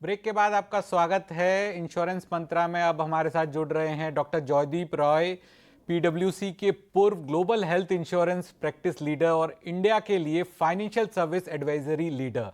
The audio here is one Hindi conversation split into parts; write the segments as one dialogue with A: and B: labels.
A: ब्रेक के बाद आपका स्वागत है इंश्योरेंस मंत्रा में। अब हमारे साथ जुड़ रहे हैं डॉक्टर जॉयदीप रॉय, पीडब्ल्यूसी के पूर्व global health insurance practice leader और इंडिया के लिए फाइनेंशियल सर्विस एडवाइजरी लीडर।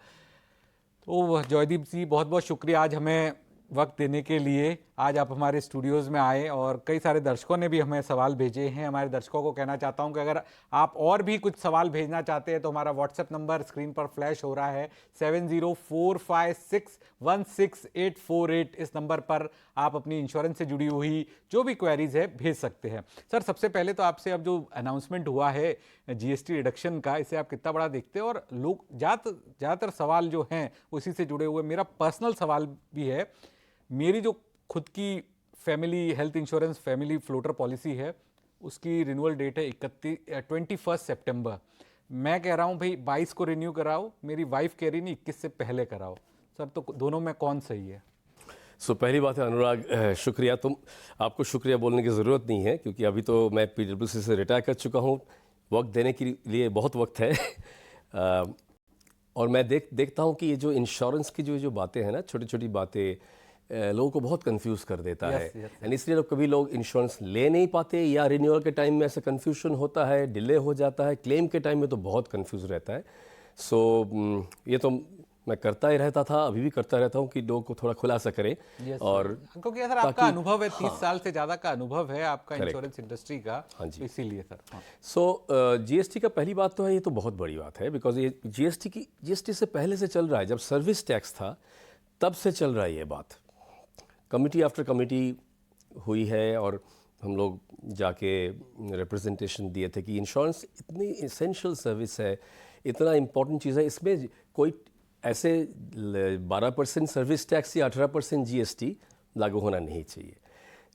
A: तो जॉयदीप जी, बहुत बहुत शुक्रिया आज हमें वक्त देने के लिए। आज आप हमारे स्टूडियोज़ में आए और कई सारे दर्शकों ने भी हमें सवाल भेजे हैं। हमारे दर्शकों को कहना चाहता हूं कि अगर आप और भी कुछ सवाल भेजना चाहते हैं तो हमारा व्हाट्सएप नंबर स्क्रीन पर फ्लैश हो रहा है 7045616848। इस नंबर पर आप अपनी इंश्योरेंस से जुड़ी हुई जो भी क्वेरीज है भेज सकते हैं। सर, सबसे पहले तो आपसे अब जो अनाउंसमेंट हुआ है जीएसटी रिडक्शन का, इसे आप कितना बड़ा देखते हैं? और लोग ज़्यादातर सवाल जो हैं उसी से जुड़े हुए। मेरा पर्सनल सवाल भी है। मेरी जो खुद की family health insurance family floater policy है, उसकी रिन्यूअल डेट है 21 सितंबर। मैं कह रहा हूं भाई 22 को रिन्यू कराओ, मेरी वाइफ कह रही नहीं 21 से पहले कराओ। सर, तो दोनों में कौन सही है?
B: पहली बात है अनुराग, शुक्रिया। आपको शुक्रिया बोलने की ज़रूरत नहीं है क्योंकि अभी तो मैं पीडब्ल्यूसी से रिटायर कर चुका हूँ। वक्त देने के लिए बहुत वक्त है। और मैं देखता हूँ कि ये जो इंश्योरेंस की जो बातें हैं ना, छोटी छोटी बातें लोगों को बहुत कंफ्यूज कर देता है। एंड इसलिए कभी लोग इंश्योरेंस ले नहीं पाते, या रिन्यूअल के टाइम में ऐसा कंफ्यूजन होता है, डिले हो जाता है, क्लेम के टाइम में तो बहुत कंफ्यूज रहता है। ये तो मैं करता ही रहता था, अभी भी करता रहता हूँ कि लोगों को थोड़ा खुलासा करें।
A: और क्योंकि सर आपका अनुभव है, 30 साल से ज़्यादा का अनुभव है आपका इंश्योरेंस इंडस्ट्री का।
B: हाँ जी,
A: इसीलिए सर।
B: जीएसटी का पहली बात तो है, ये तो बहुत बड़ी बात है बिकॉज ये जीएसटी से पहले से चल रहा है। जब सर्विस टैक्स था तब से चल रहा है ये बात। कमिटी आफ्टर कमिटी हुई है और हम लोग जाके रिप्रेजेंटेशन दिए थे कि इंश्योरेंस इतनी इसेंशियल सर्विस है, इतना इम्पोर्टेंट चीज़ है, इसमें कोई ऐसे 12% सर्विस टैक्स या 18% जीएसटी लागू होना नहीं चाहिए।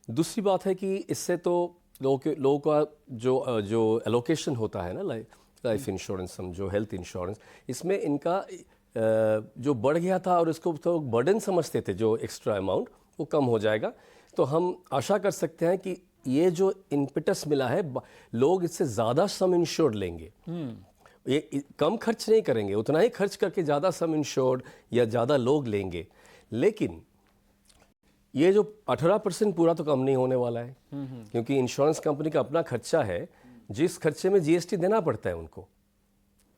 B: दूसरी बात है कि इससे तो लोगों का जो एलोकेशन होता है ना, लाइफ इंश्योरेंस समझो, हेल्थ इंश्योरेंस, इसमें इनका जो बढ़ गया था और इसको तो बर्डन समझते थे, जो एक्स्ट्रा अमाउंट वो कम हो जाएगा। तो हम आशा कर सकते हैं कि ये जो इम्पेटस मिला है, लोग इससे ज़्यादा सम इंश्योर्ड लेंगे। ये कम खर्च नहीं करेंगे, उतना ही खर्च करके ज़्यादा सम इंश्योर्ड या ज़्यादा लोग लेंगे। लेकिन ये जो 18% पूरा तो कम नहीं होने वाला है, क्योंकि इंश्योरेंस कंपनी का अपना खर्चा है, जिस खर्चे में जीएसटी देना पड़ता है उनको,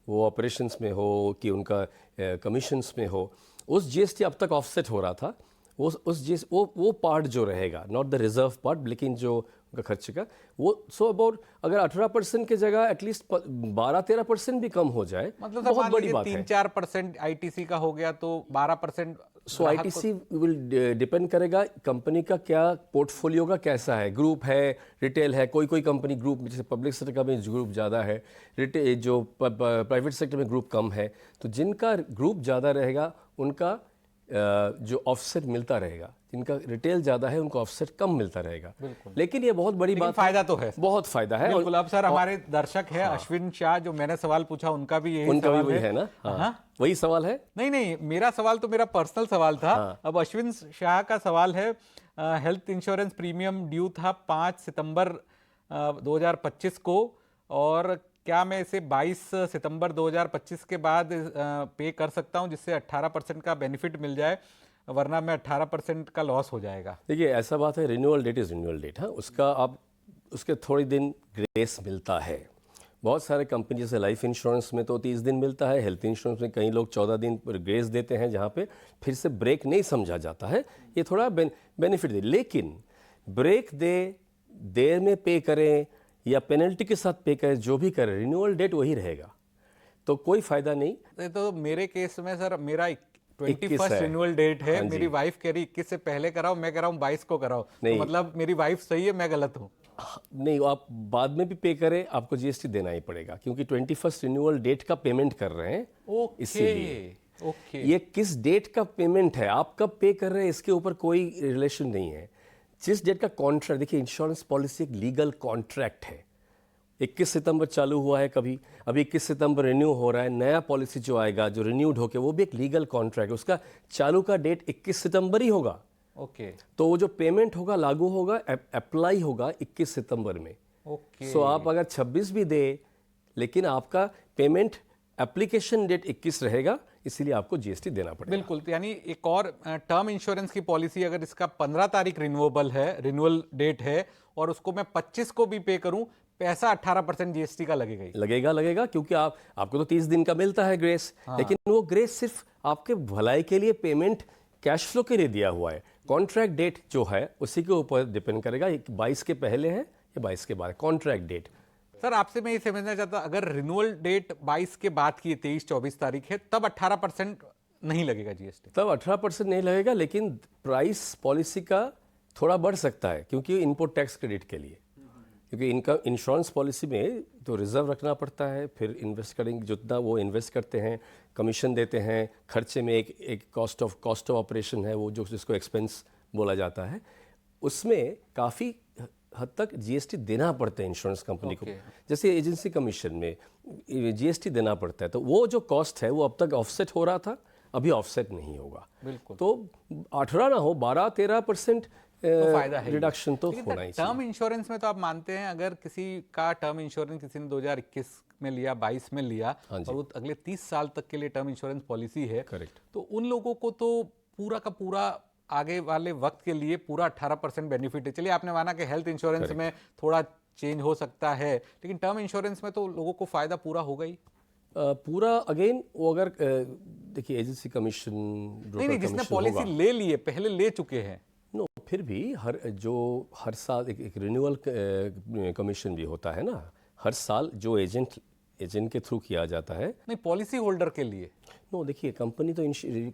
B: वो ऑपरेशंस में हो कि उनका कमीशंस में हो, उस जीएसटी अब तक ऑफसेट हो रहा था। वो पार्ट जो रहेगा, नॉट द रिजर्व पार्ट, लेकिन जो उनका खर्च का वो अबाउट अगर 18% की जगह एटलीस्ट 12-13% भी कम हो जाए,
A: मतलब
B: बहुत बड़ी बात है।
A: 3-4% आईटीसी का हो गया तो 12%।
B: आईटीसी विल डिपेंड करेगा कंपनी का क्या पोर्टफोलियो का कैसा है, ग्रुप है, रिटेल है। कोई कंपनी ग्रुप, जैसे पब्लिक सेक्टर का भी ग्रुप ज़्यादा है, रिटेल जो प्राइवेट सेक्टर में ग्रुप कम है, तो जिनका ग्रुप ज़्यादा रहेगा उनका जो ऑफसेट मिलता रहेगा, जिनका रिटेल ज़्यादा है उनको ऑफसेट कम मिलता रहेगा। लेकिन ये बहुत बड़ी बात,
A: फायदा तो है, बहुत
B: फायदा है।
A: बिल्कुल। अब सर हमारे दर्शक है अश्विन शाह, जो मैंने सवाल पूछा उनका भी यही सवाल
B: है ना? हाँ, वही सवाल है।
A: नहीं, मेरा सवाल तो मेरा पर्सनल सवाल था। अब अश्विन शाह का सवाल है, हेल्थ इंश्योरेंस प्रीमियम ड्यू था 5 सितंबर 2025 को, और क्या मैं इसे 22 सितंबर 2025 के बाद पे कर सकता हूं, जिससे 18% का बेनिफिट मिल जाए, वरना मैं 18% का लॉस हो जाएगा?
B: देखिए, ऐसा बात है, renewal date is renewal date. हाँ, उसका आप उसके थोड़ी दिन ग्रेस मिलता है। बहुत सारे कंपनी, जैसे लाइफ इंश्योरेंस में तो 30 दिन मिलता है, हेल्थ इंश्योरेंस में कई लोग 14 दिन पर ग्रेस देते हैं, जहाँ पे फिर से ब्रेक नहीं समझा जाता है। ये थोड़ा बेनिफिट दे, लेकिन ब्रेक देर में पे करें या पेनल्टी के साथ पे करें, जो भी करें, रिन्यूअल डेट वही रहेगा, तो कोई फायदा नहीं।
A: तो मेरे केस में सर मेरा 21 रिन्यूअल डेट है। हाँ, मेरी वाइफ कह रही 21 से पहले कराओ, मैं कह रहा हूँ 22 को कराओ। तो मतलब मेरी वाइफ सही है, मैं गलत हूँ?
B: नहीं, आप बाद में भी पे करें, आपको जीएसटी देना ही पड़ेगा, क्योंकि 21 रिन्यूअल डेट का पेमेंट कर रहे हैं। इसीलिए ये किस डेट का पेमेंट है, आप कब पे कर रहे हैं, इसके ऊपर कोई रिलेशन नहीं है। जिस डेट का कॉन्ट्रैक्ट, देखिए इंश्योरेंस पॉलिसी एक लीगल कॉन्ट्रैक्ट है। 21 सितंबर चालू हुआ है, अभी 21 सितंबर रिन्यू हो रहा है। नया पॉलिसी जो आएगा, जो रिन्यूड होके, वो भी एक लीगल कॉन्ट्रैक्ट है, उसका चालू का डेट 21 सितंबर ही होगा। तो वो जो पेमेंट होगा, लागू होगा, अप्लाई होगा 21 सितंबर में। आप अगर 26 भी दे, लेकिन आपका पेमेंट एप्लीकेशन डेट 21 रहेगा, इसीलिए आपको जीएसटी देना पड़ेगा।
A: बिल्कुल, तो यानी एक और टर्म इंश्योरेंस की पॉलिसी अगर इसका 15 तारीख रिन्यूएबल है, रिन्यूअल डेट है, और उसको मैं 25 को भी पे करूं, पैसा 18% जीएसटी का लगेगा ही।
B: लगेगा क्योंकि आपको तो 30 दिन का मिलता है ग्रेस, लेकिन वो ग्रेस सिर्फ आपके भलाई के लिए, पेमेंट कैश फ्लो के लिए दिया हुआ है। कॉन्ट्रैक्ट डेट जो है उसी के ऊपर डिपेंड करेगा, 22 के पहले है या 22 के बाद कॉन्ट्रैक्ट डेट।
A: सर आपसे मैं ये समझना चाहता, अगर रिन्यूअल डेट 22 के बाद की 23-24 तारीख है, तब 18% नहीं लगेगा जीएसटी?
B: तब 18% नहीं लगेगा, लेकिन प्राइस पॉलिसी का थोड़ा बढ़ सकता है क्योंकि इनपुट टैक्स क्रेडिट के लिए, क्योंकि इनका इंश्योरेंस पॉलिसी में तो रिजर्व रखना पड़ता है, फिर इन्वेस्ट करेंगे जितना वो इन्वेस्ट करते हैं, कमीशन देते हैं, खर्चे में एक कॉस्ट ऑफ ऑपरेशन है वो जो जिसको एक्सपेंस बोला जाता है, उसमें काफ़ी हद तक जीएसटी देना पड़ता है इंश्योरेंस कंपनी को। जैसे एजेंसी कमीशन में जीएसटी देना पड़ता है, तो वो जो कॉस्ट है वो अब तक ऑफसेट हो रहा था, अभी ऑफसेट नहीं होगा।
A: बिल्कुल।
B: तो 18 ना हो, 12-13%
A: तो फायदा है,
B: रिडक्शन तो होना ही चाहिए।
A: टर्म इंश्योरेंस में तो आप मानते हैं, अगर किसी का टर्म इंश्योरेंस किसी ने 2021 में लिया, 22 में लिया, और वो अगले 30 साल तक के लिए टर्म इंश्योरेंस पॉलिसी है,
B: करेक्ट,
A: तो उन लोगों को तो पूरा का पूरा आगे वाले वक्त के लिए पूरा 18% बेनिफिट है। चलिए आपने माना कि हेल्थ इंश्योरेंस में थोड़ा चेंज हो सकता है, लेकिन टर्म इंश्योरेंस में तो लोगों को फायदा पूरा होगा ही।
B: पूरा अगेन वो अगर देखिए एजेंसी कमीशन,
A: नहीं, जिसने पॉलिसी ले ली है, पहले ले चुके हैं,
B: नो, फिर भी हर साल एक रिन्यूअल कमीशन भी होता है ना, हर साल जो एजेंट के थ्रू किया जाता है।
A: नहीं, पॉलिसी होल्डर के लिए।
B: नो, देखिए कंपनी तो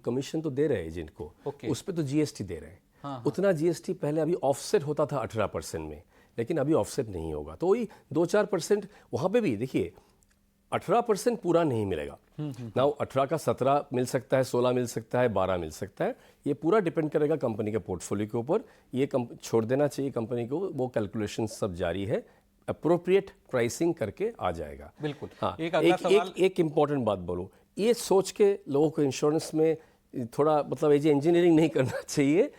B: कमीशन तो दे रहे हैं एजेंट को, उस पर तो जीएसटी दे रहे हैं। उतना जीएसटी पहले अभी ऑफसेट होता था 18% में, लेकिन अभी ऑफसेट नहीं होगा, तो वही 2-4% वहाँ पे भी देखिए 18% पूरा नहीं मिलेगा ना, 18 का 17 मिल सकता है, 16 मिल सकता है, 12 मिल सकता है, ये पूरा डिपेंड करेगा कंपनी के पोर्टफोलियो के ऊपर। ये छोड़ देना चाहिए कंपनी को, वो कैलकुलेशन सब जारी है, अप्रोप्रिएट प्राइसिंग करके आ जाएगा।
A: बिल्कुल।
B: हाँ,
A: एक
B: एक इम्पॉर्टेंट बात बोलूँ, ये सोच के लोगों को इंश्योरेंस में थोड़ा मतलब ये इंजीनियरिंग नहीं करना चाहिए।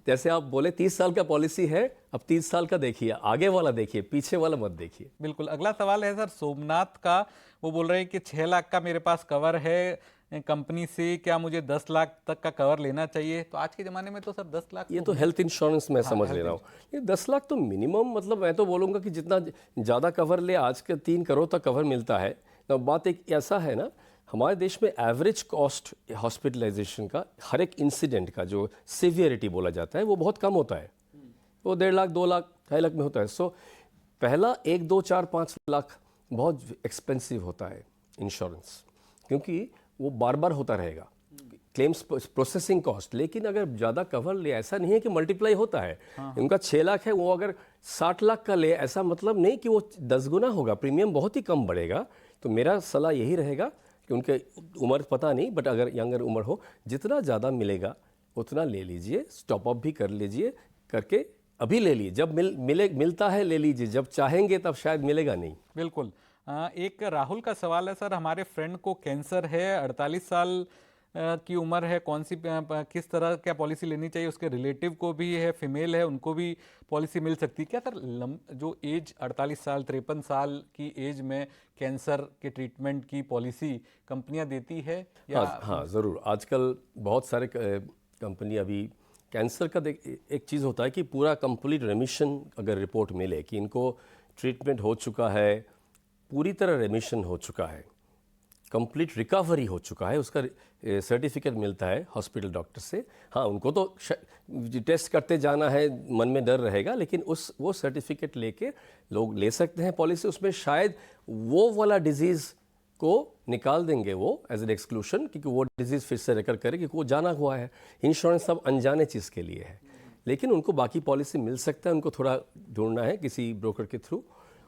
B: जैसे आप बोले 30 साल का पॉलिसी है, अब 30 साल का देखिए, आगे वाला देखिए, पीछे वाला मत देखिए।
A: बिल्कुल। अगला सवाल है सर सोमनाथ का, वो बोल रहे हैं कि 6 लाख का मेरे पास कवर है कंपनी से, क्या मुझे 10 लाख तक का कवर लेना चाहिए? तो आज के ज़माने में तो सर 10 लाख
B: ये तो हेल्थ इंश्योरेंस में समझ ले रहा हूँ, ये 10 लाख तो मिनिमम, मतलब मैं तो बोलूँगा कि जितना ज़्यादा कवर ले, आज के 3 करोड़ तक कवर मिलता है। तो बात एक ऐसा है ना, हमारे देश में एवरेज कॉस्ट हॉस्पिटलाइजेशन का, हर एक इंसिडेंट का जो सिवियरिटी बोला जाता है वो बहुत कम होता है, वो 1.5 लाख, 2 लाख, 2.5 लाख में होता है। सो पहला 1, 2, 4, 5 लाख बहुत एक्सपेंसिव होता है इंश्योरेंस, क्योंकि वो बार बार होता रहेगा, क्लेम्स प्रोसेसिंग कॉस्ट। लेकिन अगर ज़्यादा कवर ले, ऐसा नहीं है कि मल्टीप्लाई होता है। उनका 6 लाख है, वो अगर 60 लाख का ले, ऐसा मतलब नहीं कि वो 10 गुना होगा, प्रीमियम बहुत ही कम बढ़ेगा। तो मेरा सलाह यही रहेगा कि उनके उम्र पता नहीं, बट अगर यंगर उम्र हो, जितना ज़्यादा मिलेगा उतना ले लीजिए, स्टॉप अप भी कर लीजिए, करके अभी ले लीजिए, जब मिलता है ले लीजिए, जब चाहेंगे तब शायद मिलेगा नहीं।
A: बिल्कुल। एक राहुल का सवाल है सर, हमारे फ्रेंड को कैंसर है, 48 साल की उम्र है, किस तरह क्या पॉलिसी लेनी चाहिए? उसके रिलेटिव को भी है, फीमेल है, उनको भी पॉलिसी मिल सकती है क्या सर? जो एज 48 साल 53 साल की एज में कैंसर के ट्रीटमेंट की पॉलिसी कंपनियां देती है या?
B: हाँ, ज़रूर। आजकल बहुत सारे कंपनी अभी कैंसर का एक चीज़ होता है कि पूरा कंप्लीट रेमिशन अगर रिपोर्ट मिले कि इनको ट्रीटमेंट हो चुका है, पूरी तरह रेमिशन हो चुका है, कंप्लीट रिकवरी हो चुका है, उसका सर्टिफिकेट मिलता है हॉस्पिटल डॉक्टर से। हाँ, उनको तो टेस्ट करते जाना है, मन में डर रहेगा, लेकिन वो सर्टिफिकेट लेके लोग ले सकते हैं पॉलिसी। उसमें शायद वो वाला डिजीज़ को निकाल देंगे वो एज एन एक्सक्लूशन, क्योंकि वो डिजीज़ फिर से रिकर करे, क्योंकि वो जाना हुआ है। इंश्योरेंस सब अनजाने चीज़ के लिए है, लेकिन उनको बाकी पॉलिसी मिल सकता है, उनको थोड़ा ढूंढना है किसी ब्रोकर के थ्रू।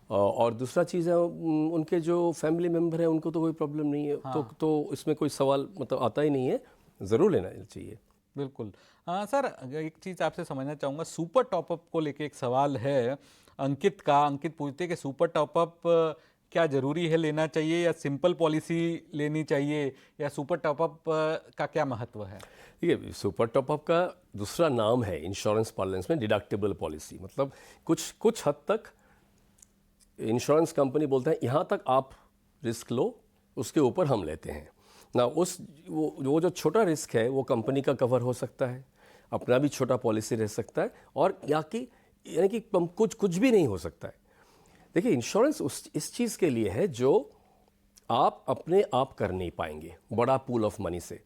B: और दूसरा चीज़ है, उनके जो फैमिली मेम्बर हैं उनको तो कोई प्रॉब्लम नहीं है। हाँ। तो इसमें कोई सवाल मतलब आता ही नहीं है, ज़रूर लेना चाहिए।
A: बिल्कुल। सर एक चीज़ आपसे समझना चाहूँगा, सुपर टॉपअप को लेके एक सवाल है अंकित का। अंकित पूछते हैं कि सुपर टॉपअप क्या ज़रूरी है, लेना चाहिए, या सिंपल पॉलिसी लेनी चाहिए, या सुपर टॉपअप का क्या महत्व है?
B: ये सुपर टॉपअप का दूसरा नाम है इंश्योरेंस पार्लेंस में डिडक्टेबल पॉलिसी। मतलब कुछ हद तक इंश्योरेंस कंपनी बोलते हैं यहाँ तक आप रिस्क लो, उसके ऊपर हम लेते हैं। ना वो जो छोटा रिस्क है वो कंपनी का कवर हो सकता है, अपना भी छोटा पॉलिसी रह सकता है, और यानी कि कुछ भी नहीं हो सकता है। देखिए, इंश्योरेंस इस चीज़ के लिए है जो आप अपने आप कर नहीं पाएंगे, बड़ा पूल ऑफ मनी से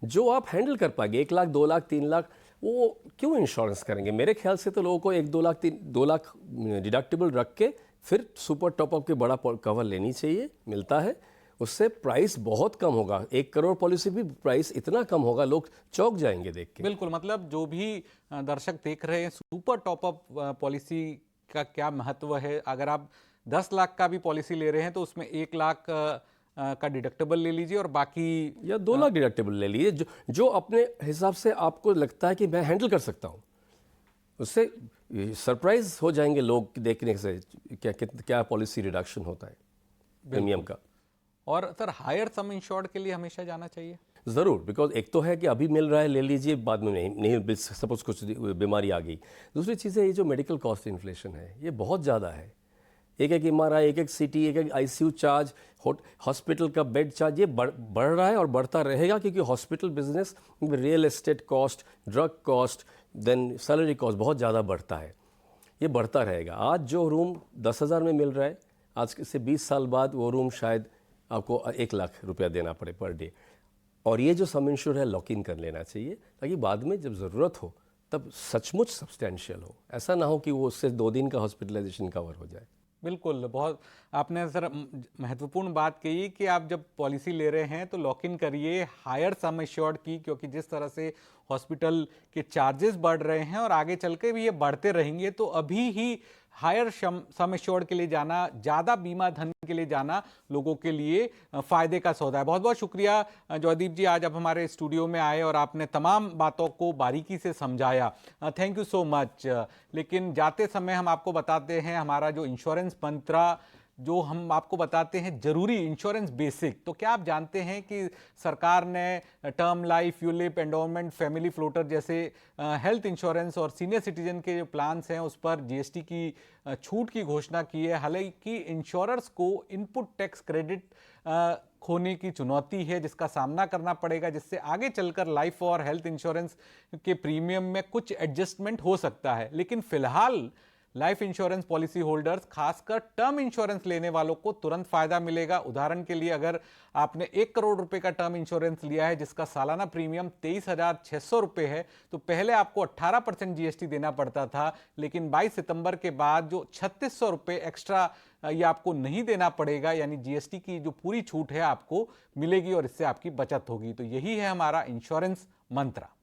B: जो आप हैंडल कर पाएंगे, 1 लाख 2 लाख 3 लाख, वो क्यों इंश्योरेंस करेंगे? मेरे ख्याल से तो लोगों को 1 2 लाख 2 लाख डिडक्टिबल रख के फिर सुपर टॉपअप के बड़ा कवर लेनी चाहिए, मिलता है। उससे प्राइस बहुत कम होगा। 1 करोड़ पॉलिसी भी प्राइस इतना कम होगा, लोग चौंक जाएंगे देख के।
A: बिल्कुल, मतलब जो भी दर्शक देख रहे हैं, सुपर टॉपअप पॉलिसी का क्या महत्व है। अगर आप 10 लाख का भी पॉलिसी ले रहे हैं तो उसमें 1 लाख का डिडक्टेबल ले लीजिए और बाकी
B: या 2 लाख डिडक्टेबल ले लीजिए, जो अपने हिसाब से आपको लगता है कि मैं हैंडल कर सकता हूँ। उससे सरप्राइज हो जाएंगे लोग देखने से क्या पॉलिसी रिडक्शन होता है प्रीमियम का।
A: और सर, हायर सम इंश्योर्ड के लिए हमेशा जाना चाहिए?
B: ज़रूर, बिकॉज एक तो है कि अभी मिल रहा है, ले लीजिए, बाद में नहीं सपोज कुछ बीमारी आ गई। दूसरी चीज़ है ये जो मेडिकल कॉस्ट इन्फ्लेशन है, ये बहुत ज़्यादा है। एक MRI, एक CT, एक ICU चार्ज, हॉस्पिटल का बेड चार्ज, ये बढ़ रहा है और बढ़ता रहेगा, क्योंकि hospital business real estate cost, drug cost, then salary cost बहुत ज़्यादा बढ़ता है। ये बढ़ता रहेगा। आज जो रूम 10,000 में मिल रहा है, आज से 20 साल बाद वो रूम शायद आपको 1 लाख रुपया देना पड़े पर डे। और ये जो सम इंश्योर है, लॉक इन कर लेना चाहिए, ताकि बाद में जब ज़रूरत हो तब सचमुच सब्सटेंशियल हो। ऐसा ना हो कि वो उससे 2 दिन का हॉस्पिटलाइजेशन कवर हो जाए।
A: बिल्कुल, बहुत आपने सर महत्वपूर्ण बात कही कि आप जब पॉलिसी ले रहे हैं तो लॉक इन करिए हायर सम एश्योर्ड की, क्योंकि जिस तरह से हॉस्पिटल के चार्जेस बढ़ रहे हैं और आगे चल के भी ये बढ़ते रहेंगे, तो अभी ही हायर सम एश्योर्ड के लिए जाना, ज़्यादा बीमा धन के लिए जाना लोगों के लिए फ़ायदे का सौदा है। बहुत बहुत शुक्रिया जॉयदीप जी, आज आप हमारे स्टूडियो में आए और आपने तमाम बातों को बारीकी से समझाया। Thank you so much. लेकिन जाते समय हम आपको बताते हैं हमारा जो इंश्योरेंस मंत्रा जो हम आपको बताते हैं, जरूरी इंश्योरेंस बेसिक। तो क्या आप जानते हैं कि सरकार ने term life, ULIP, endowment, family floater जैसे हेल्थ इंश्योरेंस और सीनियर सिटीजन के जो प्लान्स हैं उस पर GST की छूट की घोषणा की है। हालांकि इंश्योरर्स को इनपुट टैक्स क्रेडिट खोने की चुनौती है जिसका सामना करना पड़ेगा, जिससे आगे चलकर लाइफ और हेल्थ इंश्योरेंस के प्रीमियम में कुछ एडजस्टमेंट हो सकता है। लेकिन फिलहाल लाइफ इंश्योरेंस पॉलिसी होल्डर्स, खासकर टर्म इंश्योरेंस लेने वालों को तुरंत फायदा मिलेगा। उदाहरण के लिए, अगर आपने 1 करोड़ रुपए का टर्म इंश्योरेंस लिया है जिसका सालाना प्रीमियम 23,600 रुपए है, तो पहले आपको 18% GST देना पड़ता था। लेकिन 22 सितंबर के बाद जो 3600 रुपए एक्स्ट्रा ये आपको नहीं देना पड़ेगा, यानी GST की जो पूरी छूट है आपको मिलेगी और इससे आपकी बचत होगी। तो यही है हमारा इंश्योरेंस मंत्र।